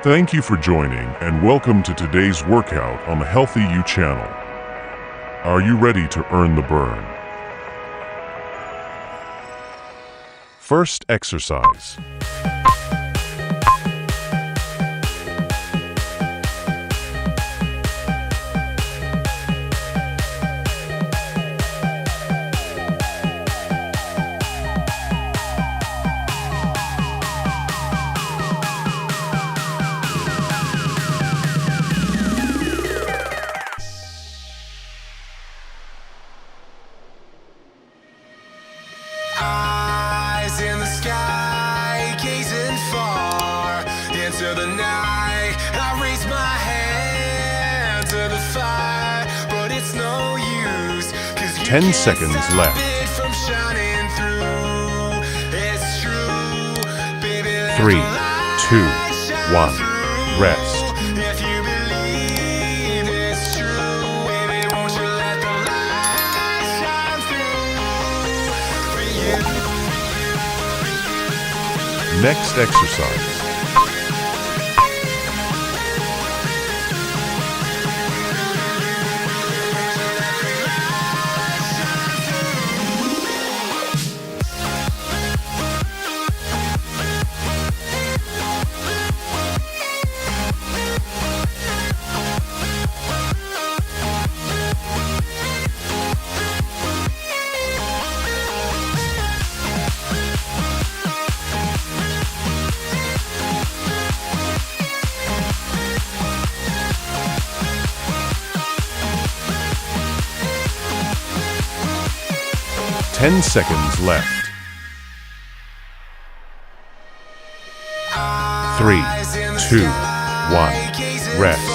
Thank you for joining and welcome to today's workout on the Healthy You channel. Are you ready to earn the burn? First exercise. Eyes in the sky, gazing far into the night. I raise my hand to the fire, but it's no use, 'cause you 10 can't seconds stop left. it from shining through. It's true, baby, let 3, the light 2, shine 1. through. Rest. If you believe it's true, baby, won't you let the light shine through for you? Next exercise. Ten seconds left. 3, 2, 1. Rest.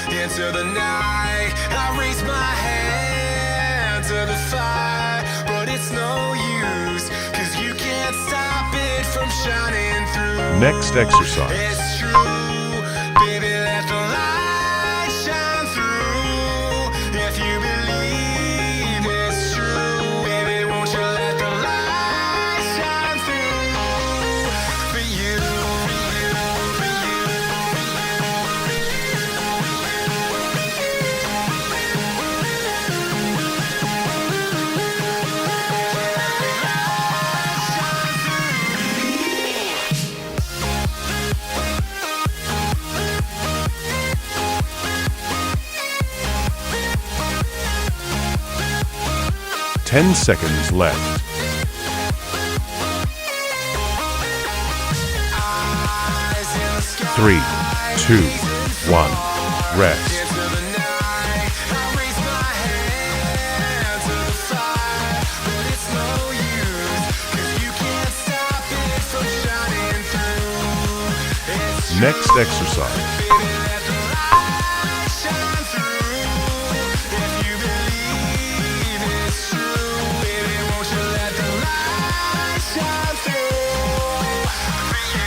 Into the night, I raise my hand to the fire, but it's no use, 'cause you can't stop it from shining through. Next exercise. It's true, baby, let the light shine through. If you believe it's true, baby, won't you let the light shine through for you, for you, for you. Ten seconds left. 3, 2, 1. Rest. Into the night, I raise my hand to the fire, but it's no use, 'cause you can't stop it from shining through. It's true, Next exercise. baby, let the light shine through. If you believe it's true, baby, won't you let the light shine through for you?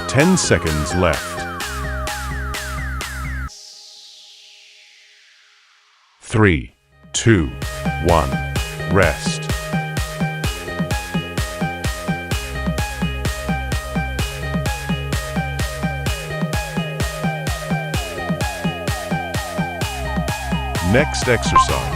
Ten seconds left. 3, 2, 1. Rest. Next exercise.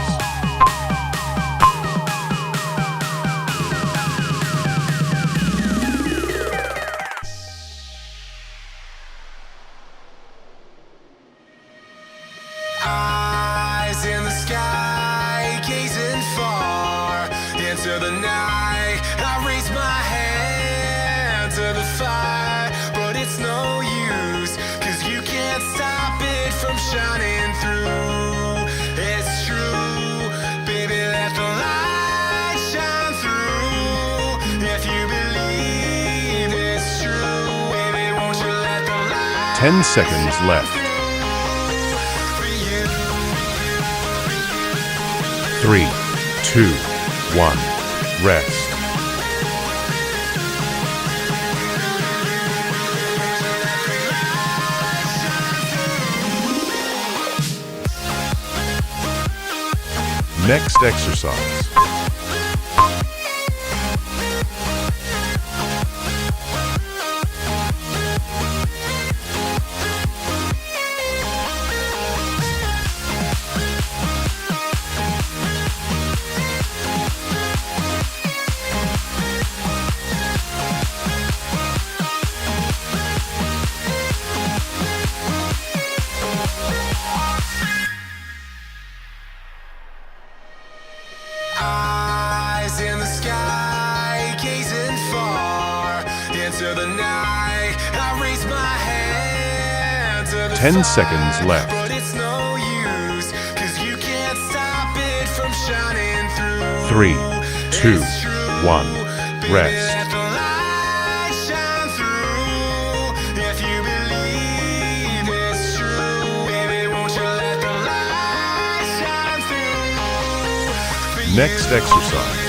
Eyes in the sky, gazing far into the night. I raise my hand to the fire, but it's no use, 'cause you can't stop it from shining through. It's true, baby, let the light shine through. If you believe it's true, baby, won't you let the light 10 seconds left. for you? 3, 2, 1. Rest. Next exercise. Eyes in the sky, gazing far into the night. I raise my hand to the 10 fire, seconds left. but it's no use, 'cause you can't stop it from shining through. 3, 2, It's true, 1. baby, Rest. let the light shine through. If you believe it's true, baby, won't you let the light shine through? For Next you. exercise.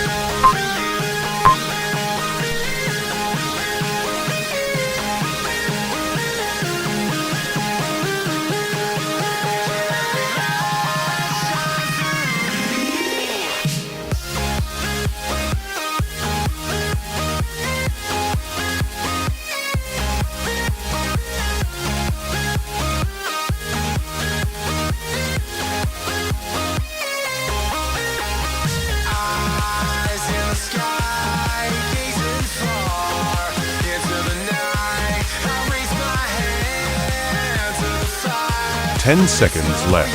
Eyes in the sky, gazing far into the night. I raise my hand to the fire. 10 seconds left.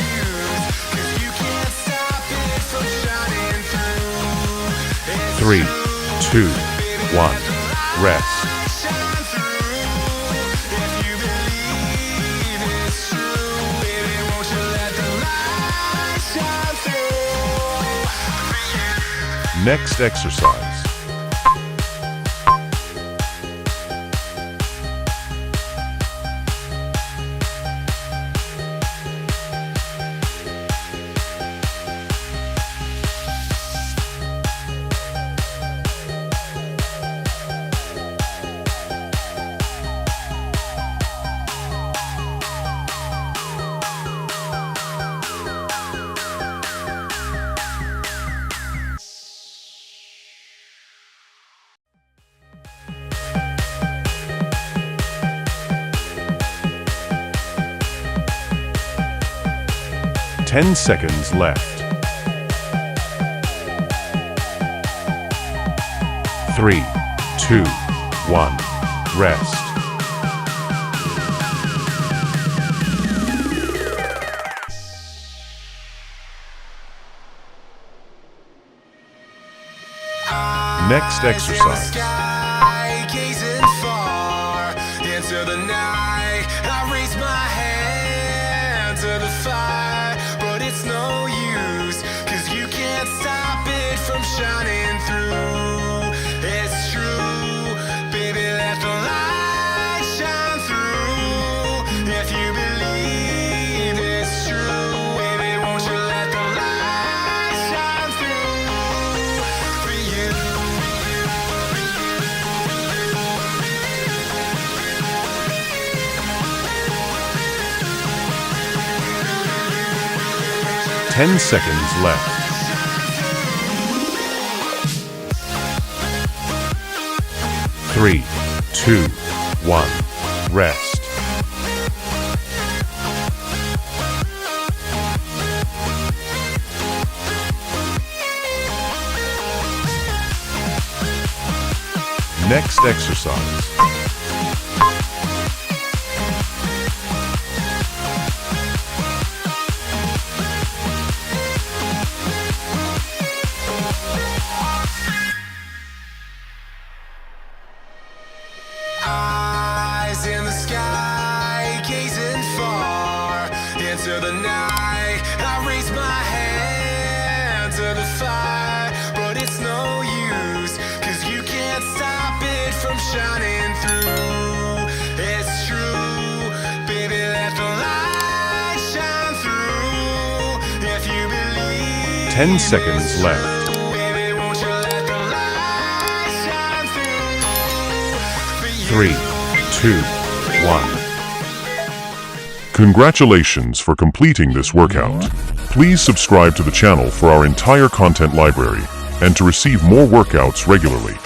'Cause you can't stop it from shining through. It's 3, true, 2, baby, 1. let the light Rest. shine through. If you believe it's true, baby, won't you let the light shine through? For you. Next exercise. Ten seconds left. 3, 2, 1. Rest. Next exercise. Sky, gazing far into the night. I raise my hand to the fire, but it's no use, 'cause you can't stop it from shining through. It's true, baby, let the light shine through. If you believe it's true, baby, won't you let the light shine through? For you. 10 seconds left. 3, 2, 1. Rest. Next exercise. Eyes in the sky, gazing far into the night. I raise my hand to the fire, but it's no use, 'cause you can't stop it from shining through. It's true, baby, let the light shine through. If you believe 10 seconds left. Baby, won't you let the light shine through? For you. 3, 2, 1. Congratulations for completing this workout. Please subscribe to the channel for our entire content library and to receive more workouts regularly.